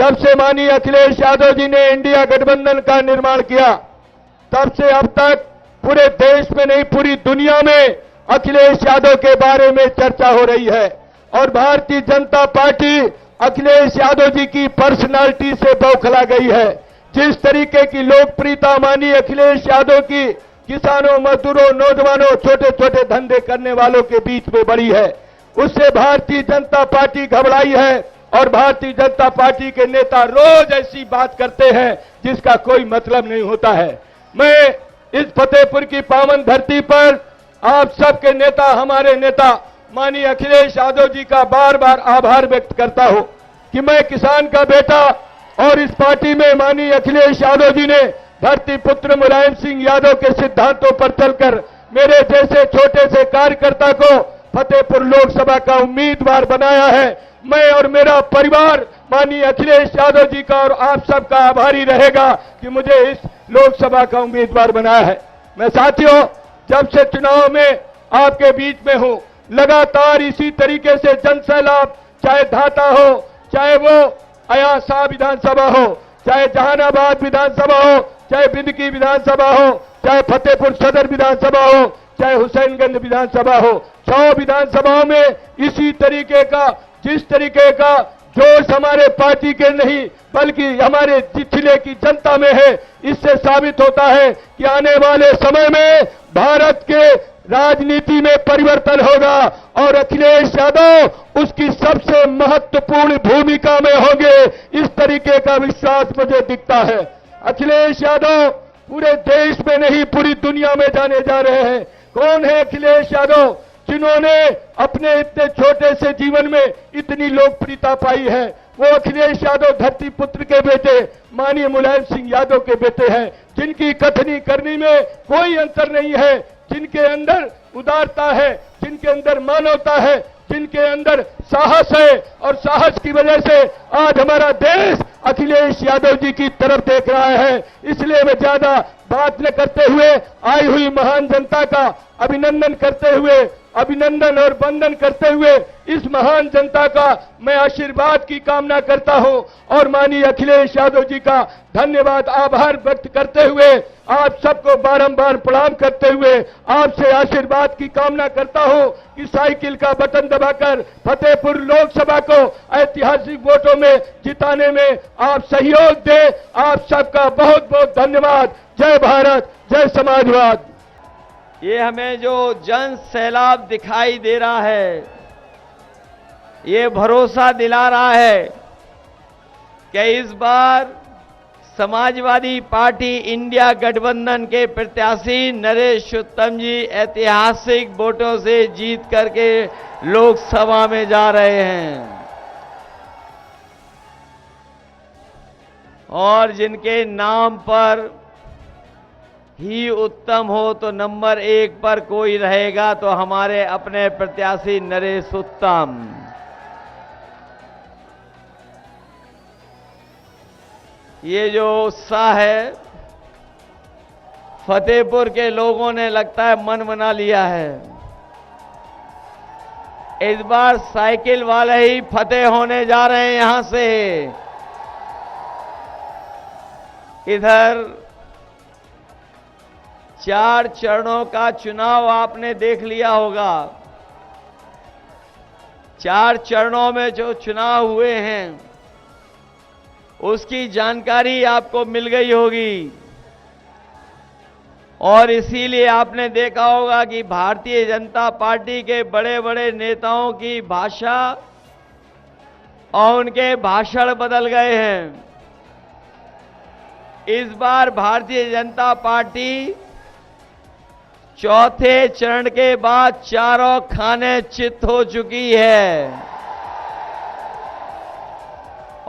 जब से माननीय अखिलेश यादव जी ने इंडिया गठबंधन का निर्माण किया, तब से अब तक पूरे देश में नहीं पूरी दुनिया में अखिलेश यादव के बारे में चर्चा हो रही है। और भारतीय जनता पार्टी अखिलेश यादव जी की पर्सनालिटी से बौखला गई है। जिस तरीके की लोकप्रियता माननीय अखिलेश यादव की किसानों, मजदूरों, नौजवानों, छोटे छोटे धंधे करने वालों के बीच में बढ़ी है, उससे भारतीय जनता पार्टी घबराई है। और भारतीय जनता पार्टी के नेता रोज ऐसी बात करते हैं जिसका कोई मतलब नहीं होता है। मैं इस फतेहपुर की पावन धरती पर आप सबके नेता, हमारे नेता माननीय अखिलेश यादव जी का बार बार आभार व्यक्त करता हूं कि मैं किसान का बेटा और इस पार्टी में माननीय अखिलेश यादव जी ने धरती पुत्र मुलायम सिंह यादव के सिद्धांतों पर चलकर मेरे जैसे छोटे से कार्यकर्ता को फतेहपुर लोकसभा का उम्मीदवार बनाया है। मैं और मेरा परिवार माननीय अखिलेश यादव जी का और आप सबका आभारी रहेगा कि मुझे इस लोकसभा का उम्मीदवार बनाया है। मैं साथियों, जब से चुनाव में आपके बीच में हूं, लगातार इसी तरीके से जन सैलाब, चाहे धाता हो, चाहे वो अयासा विधानसभा हो, चाहे जहानाबाद विधानसभा हो, चाहे बिंदकी विधानसभा हो, चाहे फतेहपुर सदर विधानसभा हो, चाहे हुसैनगंज विधानसभा हो, 6 विधानसभाओं में इसी तरीके का, जिस तरीके का जोश हमारे पार्टी के नहीं बल्कि हमारे जिले की जनता में है, इससे साबित होता है कि आने वाले समय में भारत के राजनीति में परिवर्तन होगा और अखिलेश यादव उसकी सबसे महत्वपूर्ण भूमिका में होंगे। इस तरीके का विश्वास मुझे दिखता है। अखिलेश यादव पूरे देश में नहीं पूरी दुनिया में जाने जा रहे हैं। कौन है अखिलेश यादव जिन्होंने अपने इतने छोटे से जीवन में इतनी लोकप्रियता पाई है? वो अखिलेश यादव धरती पुत्र के बेटे माननीय मुलायम सिंह यादव के बेटे हैं, जिनकी कथनी करनी में कोई अंतर नहीं है, जिनके अंदर उदारता है, जिनके अंदर मानवता है, जिनके अंदर साहस है। और साहस की वजह से आज हमारा देश अखिलेश यादव जी की तरफ देख रहा है। इसलिए मैं ज्यादा बात न करते हुए आई हुई महान जनता का अभिनंदन करते हुए, अभिनंदन और वंदन करते हुए इस महान जनता का मैं आशीर्वाद की कामना करता हूं और माननीय अखिलेश यादव जी का धन्यवाद, आभार व्यक्त करते हुए आप सबको बारंबार प्रणाम करते हुए आपसे आशीर्वाद की कामना करता हूं कि साइकिल का बटन दबाकर फतेहपुर लोकसभा को ऐतिहासिक वोटों में जिताने में आप सहयोग दें। आप सबका बहुत बहुत धन्यवाद। जय भारत, जय समाजवाद। ये हमें जो जन सैलाब दिखाई दे रहा है, ये भरोसा दिला रहा है कि इस बार समाजवादी पार्टी इंडिया गठबंधन के प्रत्याशी नरेश उत्तम जी ऐतिहासिक वोटों से जीत करके लोकसभा में जा रहे हैं और जिनके नाम पर ही उत्तम हो तो नंबर 1 पर कोई रहेगा तो हमारे अपने प्रत्याशी नरेश उत्तम। ये जो उत्साह है फतेहपुर के लोगों ने लगता है मन बना लिया है। इस बार साइकिल वाले ही फतेह होने जा रहे हैं। यहां से इधर 4 चरणों का चुनाव आपने देख लिया होगा। 4 चरणों में जो चुनाव हुए हैं उसकी जानकारी आपको मिल गई होगी और इसीलिए आपने देखा होगा कि भारतीय जनता पार्टी के बड़े बड़े नेताओं की भाषा और उनके भाषण बदल गए हैं। इस बार भारतीय जनता पार्टी चौथे चरण के बाद चारों खाने चित हो चुकी है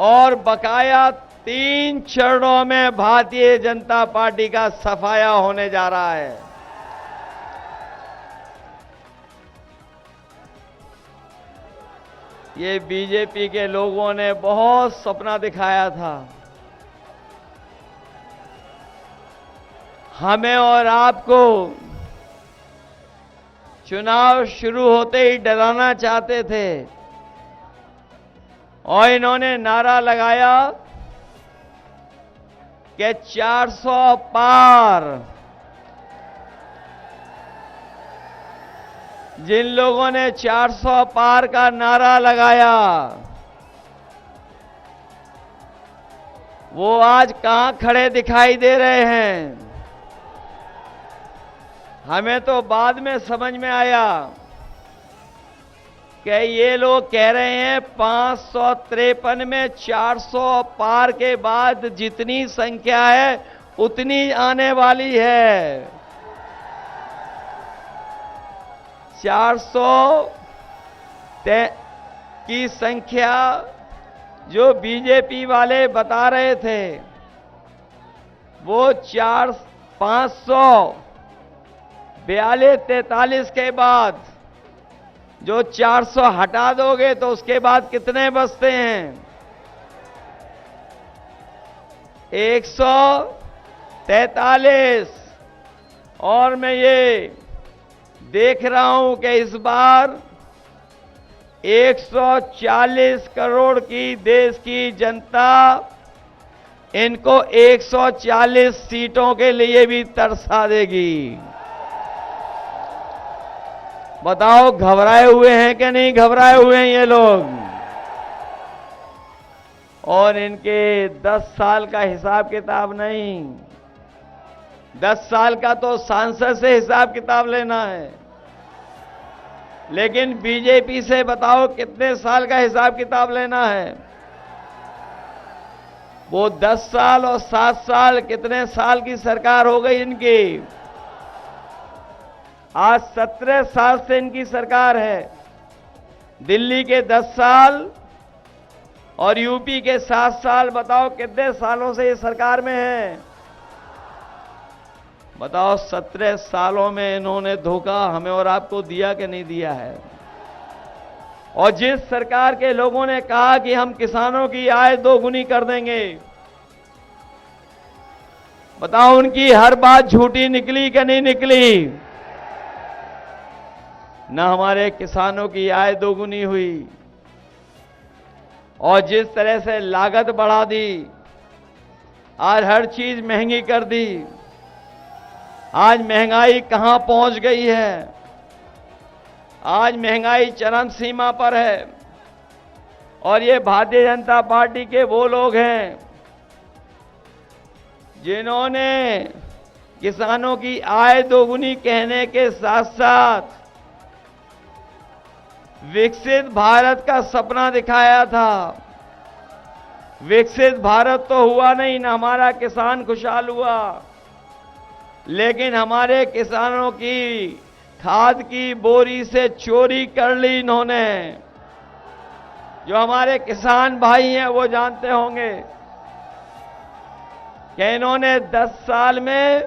और बकाया 3 चरणों में भारतीय जनता पार्टी का सफाया होने जा रहा है। ये बीजेपी के लोगों ने बहुत सपना दिखाया था, हमें और आपको चुनाव शुरू होते ही डराना चाहते थे और इन्होंने नारा लगाया कि 400 पार। जिन लोगों ने 400 पार का नारा लगाया वो आज कहां खड़े दिखाई दे रहे हैं? हमें तो बाद में समझ में आया कि ये लोग कह रहे हैं 553 में 400 पार के बाद जितनी संख्या है उतनी आने वाली है। 400 की संख्या जो बीजेपी वाले बता रहे थे वो 542-43 के बाद जो 400 हटा दोगे तो उसके बाद कितने बचते हैं? 143। और मैं ये देख रहा हूं कि इस बार 140 करोड़ की देश की जनता इनको 140 सीटों के लिए भी तरसा देगी। बताओ घबराए हुए हैं कि नहीं घबराए हुए हैं ये लोग? और इनके 10 साल का हिसाब किताब नहीं, 10 साल का तो सांसद से हिसाब किताब लेना है, लेकिन बीजेपी से बताओ कितने साल का हिसाब किताब लेना है? वो 10 साल और 7 साल, कितने साल की सरकार हो गई इनकी? आज 17 साल से इनकी सरकार है। दिल्ली के 10 साल और यूपी के 7 साल, बताओ कितने सालों से ये सरकार में है? बताओ 17 सालों में इन्होंने धोखा हमें और आपको दिया कि नहीं दिया है? और जिस सरकार के लोगों ने कहा कि हम किसानों की आय दोगुनी कर देंगे, बताओ उनकी हर बात झूठी निकली कि नहीं निकली? न हमारे किसानों की आय दोगुनी हुई, और जिस तरह से लागत बढ़ा दी, आज हर चीज महंगी कर दी। आज महंगाई कहां पहुंच गई है? आज महंगाई चरम सीमा पर है। और ये भारतीय जनता पार्टी के वो लोग हैं जिन्होंने किसानों की आय दोगुनी कहने के साथ साथ विकसित भारत का सपना दिखाया था। विकसित भारत तो हुआ नहीं, न हमारा किसान खुशहाल हुआ, लेकिन हमारे किसानों की खाद की बोरी से चोरी कर ली इन्होंने। जो हमारे किसान भाई हैं वो जानते होंगे कि इन्होंने 10 साल में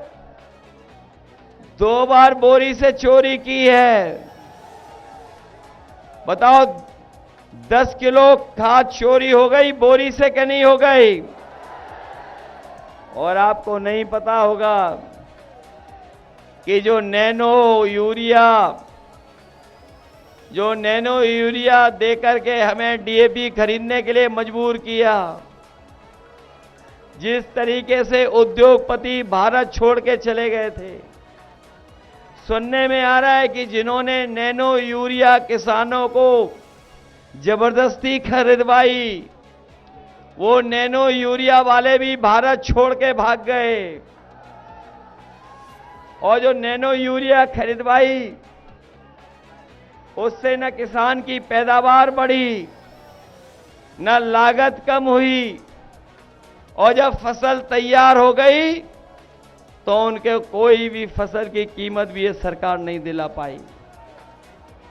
2 बार बोरी से चोरी की है। बताओ 10 किलो खाद चोरी हो गई बोरी से कि नहीं हो गई? और आपको नहीं पता होगा कि जो नैनो यूरिया देकर के हमें डीएपी खरीदने के लिए मजबूर किया, जिस तरीके से उद्योगपति भारत छोड़ के चले गए थे। सुनने में आ रहा है कि जिन्होंने नैनो यूरिया किसानों को जबरदस्ती खरीदवाई, वो नैनो यूरिया वाले भी भारत छोड़ के भाग गए। और जो नैनो यूरिया खरीदवाई, उससे न किसान की पैदावार बढ़ी, न लागत कम हुई, और जब फसल तैयार हो गई तो उनके कोई भी फसल की कीमत भी ये सरकार नहीं दिला पाई।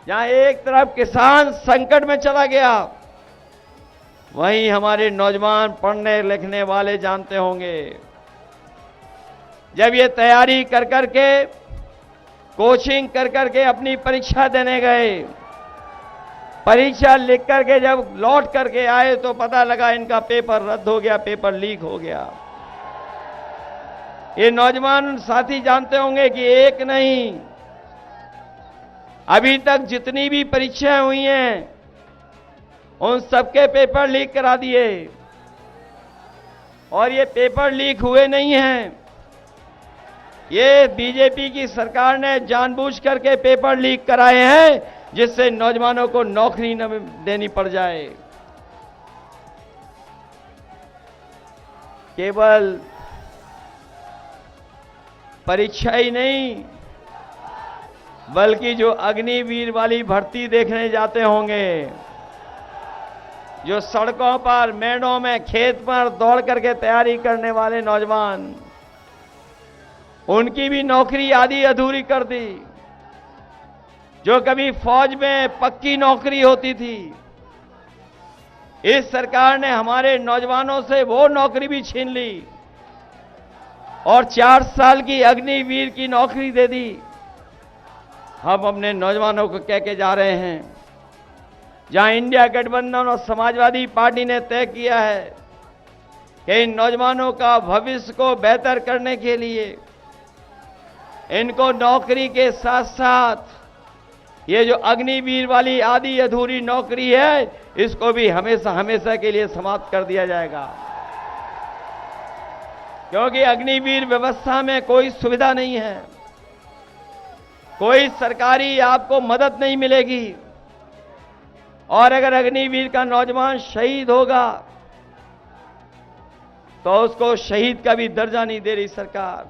जहां एक तरफ किसान संकट में चला गया, वहीं हमारे नौजवान पढ़ने लिखने वाले जानते होंगे, जब ये तैयारी कर करके, कोचिंग कर करके अपनी परीक्षा देने गए, परीक्षा लिख करके जब लौट करके आए तो पता लगा इनका पेपर रद्द हो गया, पेपर लीक हो गया। ये नौजवान साथी जानते होंगे कि एक नहीं, अभी तक जितनी भी परीक्षाएं हुई हैं उन सबके पेपर लीक करा दिए। और ये पेपर लीक हुए नहीं हैं, ये बीजेपी की सरकार ने जानबूझ करके पेपर लीक कराए हैं, जिससे नौजवानों को नौकरी न देनी पड़ जाए। केवल परीक्षा ही नहीं, बल्कि जो अग्निवीर वाली भर्ती देखने जाते होंगे, जो सड़कों पर, मेड़ों में, खेत पर दौड़ करके तैयारी करने वाले नौजवान, उनकी भी नौकरी आधी अधूरी कर दी। जो कभी फौज में पक्की नौकरी होती थी, इस सरकार ने हमारे नौजवानों से वो नौकरी भी छीन ली और 4 साल की अग्निवीर की नौकरी दे दी। हम अपने नौजवानों को कह के जा रहे हैं, जहां इंडिया गठबंधन और समाजवादी पार्टी ने तय किया है कि इन नौजवानों का भविष्य को बेहतर करने के लिए इनको नौकरी के साथ साथ ये जो अग्निवीर वाली आधी अधूरी नौकरी है, इसको भी हमेशा हमेशा के लिए समाप्त कर दिया जाएगा। क्योंकि अग्निवीर व्यवस्था में कोई सुविधा नहीं है, कोई सरकारी आपको मदद नहीं मिलेगी। और अगर अग्निवीर का नौजवान शहीद होगा तो उसको शहीद का भी दर्जा नहीं दे रही सरकार।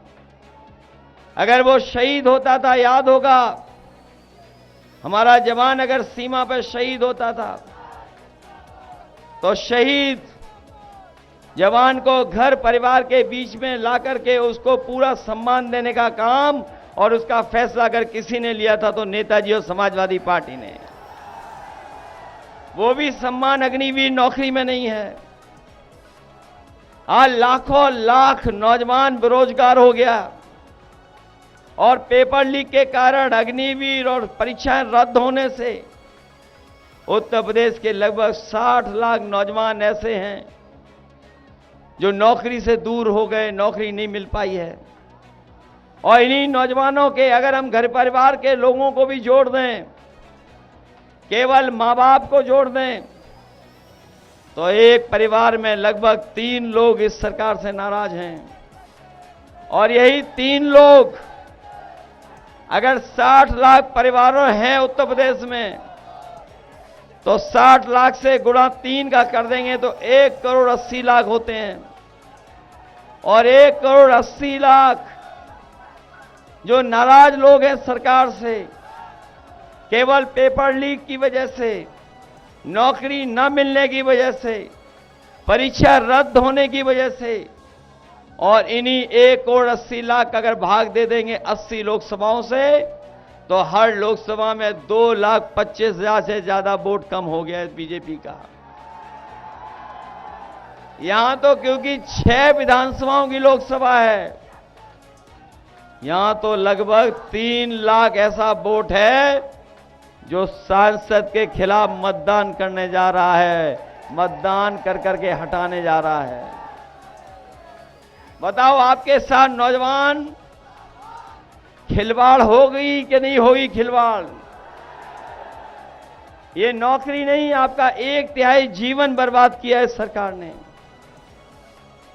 अगर वो शहीद होता था, याद होगा, हमारा जवान अगर सीमा पर शहीद होता था तो शहीद जवान को घर परिवार के बीच में ला करके उसको पूरा सम्मान देने का काम और उसका फैसला अगर किसी ने लिया था तो नेताजी और समाजवादी पार्टी ने। वो भी सम्मान अग्निवीर नौकरी में नहीं है। आज लाखों लाख नौजवान बेरोजगार हो गया और पेपर लीक के कारण, अग्निवीर और परीक्षाएं रद्द होने से उत्तर प्रदेश के लगभग 60 लाख नौजवान ऐसे हैं जो नौकरी से दूर हो गए, नौकरी नहीं मिल पाई है। और इन्हीं नौजवानों के अगर हम घर परिवार के लोगों को भी जोड़ दें, केवल मां बाप को जोड़ दें, तो एक परिवार में लगभग 3 लोग इस सरकार से नाराज हैं। और यही 3 लोग अगर 60 लाख परिवारों हैं उत्तर प्रदेश में, तो 60 लाख से गुणा 3 का कर देंगे तो 1 करोड़ 80 लाख होते हैं। और 1 करोड़ 80 लाख जो नाराज लोग हैं सरकार से, केवल पेपर लीक की वजह से, नौकरी न मिलने की वजह से, परीक्षा रद्द होने की वजह से, और इन्हीं 1 करोड़ 80 लाख अगर भाग दे देंगे 80 लोकसभाओं से, तो हर लोकसभा में 2,25,000 से ज्यादा वोट कम हो गया है बीजेपी का। यहां तो क्योंकि 6 विधानसभाओं की लोकसभा है, यहां तो लगभग 3 लाख ऐसा वोट है जो सांसद के खिलाफ मतदान करने जा रहा है, मतदान कर करके हटाने जा रहा है। बताओ, आपके साथ नौजवान खिलवाड़ होगी कि नहीं होगी? खिलवाड़, ये नौकरी नहीं, आपका 1/3 जीवन बर्बाद किया है सरकार ने।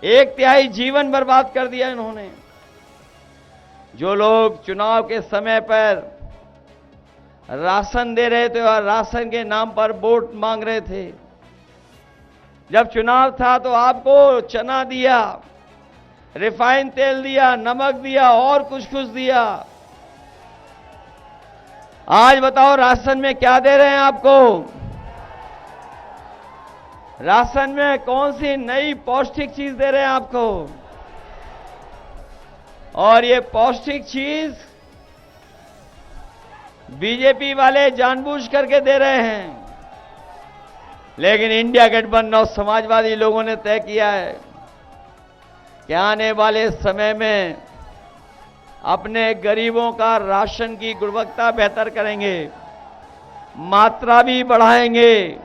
1/3 जीवन बर्बाद कर दिया इन्होंने। जो लोग चुनाव के समय पर राशन दे रहे थे और राशन के नाम पर वोट मांग रहे थे, जब चुनाव था तो आपको चना दिया, रिफाइन तेल दिया, नमक दिया और कुछ दिया। आज बताओ, राशन में क्या दे रहे हैं आपको? राशन में कौन सी नई पौष्टिक चीज दे रहे हैं आपको? और ये पौष्टिक चीज बीजेपी वाले जानबूझ करके दे रहे हैं। लेकिन इंडिया गठबंधन और समाजवादी लोगों ने तय किया है कि आने वाले समय में अपने गरीबों का राशन की गुणवत्ता बेहतर करेंगे, मात्रा भी बढ़ाएंगे।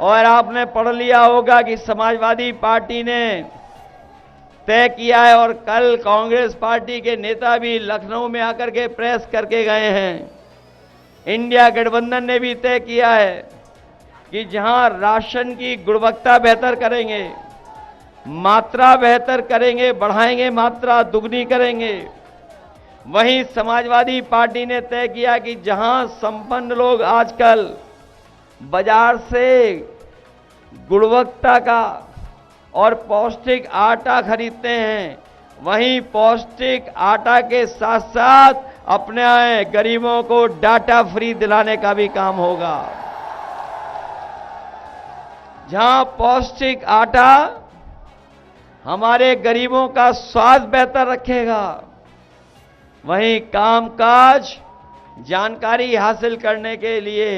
और आपने पढ़ लिया होगा कि समाजवादी पार्टी ने तय किया है, और कल कांग्रेस पार्टी के नेता भी लखनऊ में आकर के प्रेस करके गए हैं, इंडिया गठबंधन ने भी तय किया है कि जहां राशन की गुणवत्ता बेहतर करेंगे, मात्रा बेहतर करेंगे, बढ़ाएंगे, मात्रा दुगनी करेंगे। वहीं समाजवादी पार्टी ने तय किया कि जहां संपन्न लोग आजकल बाजार से गुणवत्ता का और पौष्टिक आटा खरीदते हैं, वहीं पौष्टिक आटा के साथ साथ अपने गरीबों को डाटा फ्री दिलाने का भी काम होगा। जहां पौष्टिक आटा हमारे गरीबों का स्वास्थ्य बेहतर रखेगा, वहीं कामकाज जानकारी हासिल करने के लिए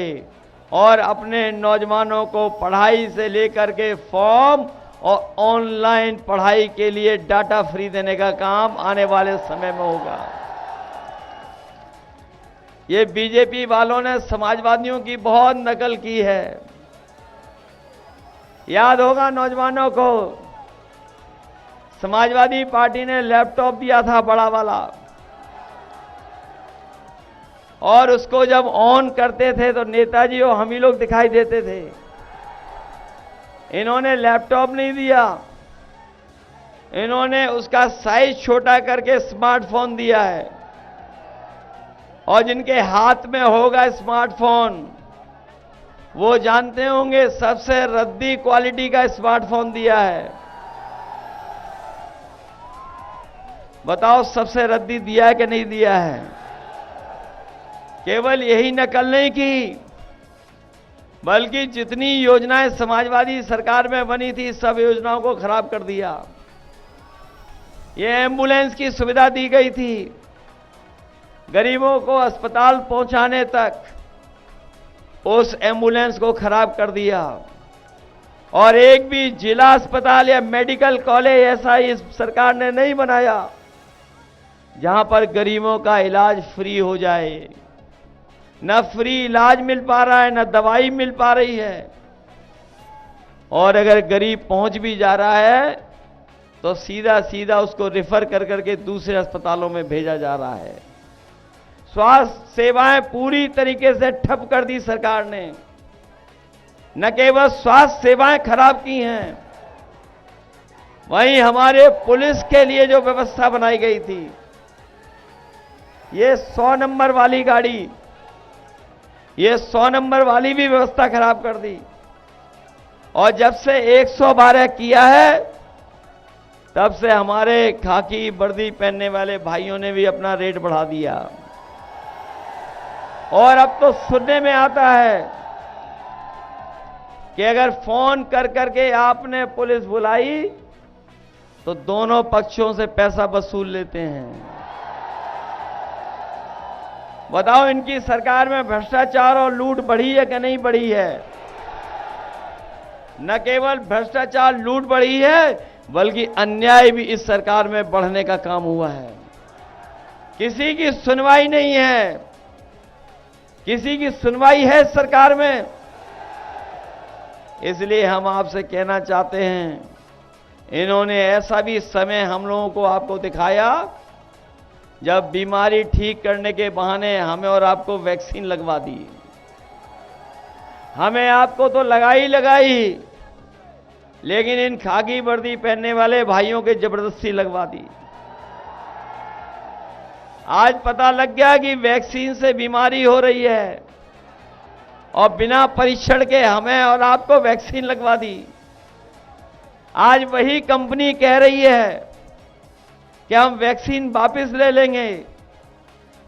और अपने नौजवानों को पढ़ाई से लेकर के फॉर्म और ऑनलाइन पढ़ाई के लिए डाटा फ्री देने का काम आने वाले समय में होगा। ये बीजेपी वालों ने समाजवादियों की बहुत नकल की है। याद होगा नौजवानों को, समाजवादी पार्टी ने लैपटॉप दिया था बड़ा वाला, और उसको जब ऑन करते थे तो नेताजी और हम ही लोग दिखाई देते थे। इन्होंने लैपटॉप नहीं दिया, इन्होंने उसका साइज छोटा करके स्मार्टफोन दिया है। और जिनके हाथ में होगा स्मार्टफोन, वो जानते होंगे सबसे रद्दी क्वालिटी का स्मार्टफोन दिया है। बताओ सबसे रद्दी दिया है कि नहीं दिया है? केवल यही नकल नहीं की, बल्कि जितनी योजनाएं समाजवादी सरकार में बनी थी सब योजनाओं को खराब कर दिया। ये एम्बुलेंस की सुविधा दी गई थी, गरीबों को अस्पताल पहुंचाने तक उस एम्बुलेंस को खराब कर दिया। और एक भी जिला अस्पताल या मेडिकल कॉलेज ऐसा इस सरकार ने नहीं बनाया जहां पर गरीबों का इलाज फ्री हो जाए। न फ्री इलाज मिल पा रहा है, न दवाई मिल पा रही है, और अगर गरीब पहुंच भी जा रहा है तो सीधा सीधा उसको रेफर कर करके दूसरे अस्पतालों में भेजा जा रहा है। स्वास्थ्य सेवाएं पूरी तरीके से ठप कर दी सरकार ने। न केवल स्वास्थ्य सेवाएं खराब की हैं, वहीं हमारे पुलिस के लिए जो व्यवस्था बनाई गई थी, ये 100 नंबर वाली गाड़ी, ये 100 नंबर वाली भी व्यवस्था खराब कर दी। और जब से 112 किया है, तब से हमारे खाकी वर्दी पहनने वाले भाइयों ने भी अपना रेट बढ़ा दिया। और अब तो सुनने में आता है कि अगर फोन कर करके आपने पुलिस बुलाई तो दोनों पक्षों से पैसा वसूल लेते हैं। बताओ इनकी सरकार में भ्रष्टाचार और लूट बढ़ी है कि नहीं बढ़ी है? न केवल भ्रष्टाचार लूट बढ़ी है, बल्कि अन्याय भी इस सरकार में बढ़ने का काम हुआ है। किसी की सुनवाई नहीं है, किसी की सुनवाई है सरकार में। इसलिए हम आपसे कहना चाहते हैं, इन्होंने ऐसा भी समय हम लोगों को आपको दिखाया जब बीमारी ठीक करने के बहाने हमें और आपको वैक्सीन लगवा दी। हमें आपको तो लगाई, लेकिन इन खाकी वर्दी पहनने वाले भाइयों के जबरदस्ती लगवा दी। आज पता लग गया कि वैक्सीन से बीमारी हो रही है, और बिना परीक्षण के हमें और आपको वैक्सीन लगवा दी। आज वही कंपनी कह रही है कि हम वैक्सीन वापस ले लेंगे।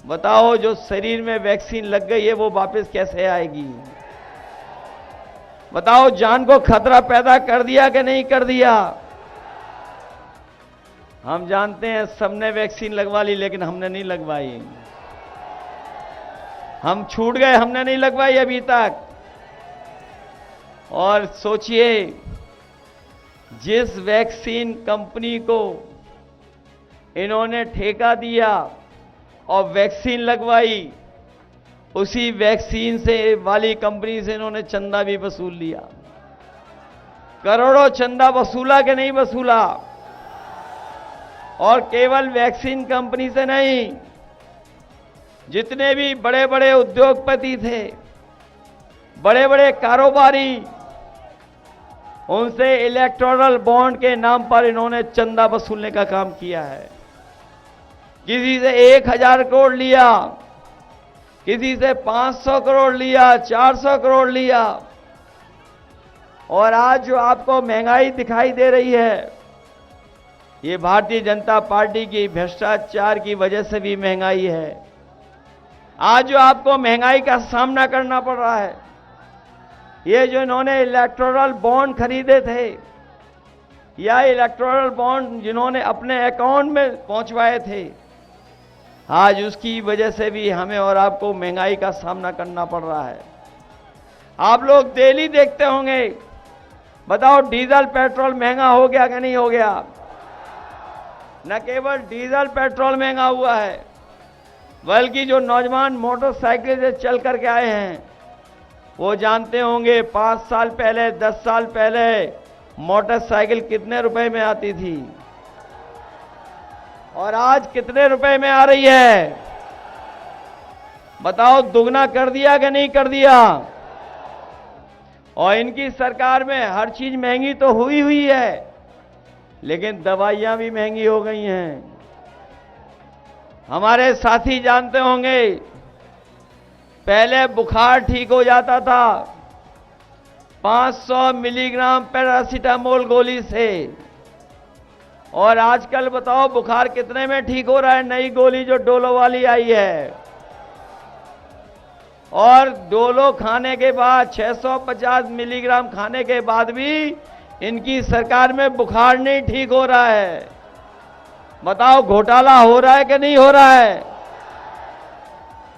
बताओ जो शरीर में वैक्सीन लग गई है वो वापस कैसे आएगी? बताओ जान को खतरा पैदा कर दिया कि नहीं कर दिया? हम जानते हैं सबने वैक्सीन लगवा ली, लेकिन हमने नहीं लगवाई। हम छूट गए, हमने नहीं लगवाई अभी तक। और सोचिए, जिस वैक्सीन कंपनी को इन्होंने ठेका दिया और वैक्सीन लगवाई, उसी वैक्सीन से वाली कंपनी से इन्होंने चंदा भी वसूल लिया। करोड़ों चंदा वसूला कि नहीं वसूला? और केवल वैक्सीन कंपनी से नहीं, जितने भी बड़े बड़े उद्योगपति थे बड़े बड़े कारोबारी, उनसे इलेक्टोरल बॉन्ड के नाम पर इन्होंने चंदा वसूलने का काम किया है। किसी से 1000 करोड़ लिया, किसी से 500 करोड़ लिया, 400 करोड़ लिया। और आज जो आपको महंगाई दिखाई दे रही है, ये भारतीय जनता पार्टी की भ्रष्टाचार की वजह से भी महंगाई है। आज जो आपको महंगाई का सामना करना पड़ रहा है, ये जो इन्होंने इलेक्टोरल बॉन्ड खरीदे थे या इलेक्टोरल बॉन्ड जिन्होंने अपने अकाउंट में पहुंचवाए थे, आज उसकी वजह से भी हमें और आपको महंगाई का सामना करना पड़ रहा है। आप लोग डेली देखते होंगे, बताओ डीजल पेट्रोल महंगा हो गया कि नहीं हो गया? न केवल डीजल पेट्रोल महंगा हुआ है, बल्कि जो नौजवान मोटरसाइकिल से चल करके आए हैं, वो जानते होंगे 5 साल पहले, 10 साल पहले मोटरसाइकिल कितने रुपए में आती थी और आज कितने रुपए में आ रही है? बताओ, दुगना कर दिया कि नहीं कर दिया? और इनकी सरकार में हर चीज महंगी तो हुई है, लेकिन दवाइयां भी महंगी हो गई हैं। हमारे साथी जानते होंगे, पहले बुखार ठीक हो जाता था 500 मिलीग्राम पैरासीटामोल गोली से, और आजकल बताओ बुखार कितने में ठीक हो रहा है? नई गोली जो डोलो वाली आई है, और डोलो खाने के बाद 650 मिलीग्राम खाने के बाद भी इनकी सरकार में बुखार नहीं ठीक हो रहा है। बताओ, घोटाला हो रहा है कि नहीं हो रहा है?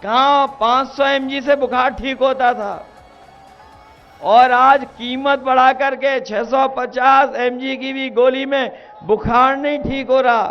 कहां 500 mg से बुखार ठीक होता था, और आज कीमत बढ़ा करके 650 mg की भी गोली में बुखार नहीं ठीक हो रहा।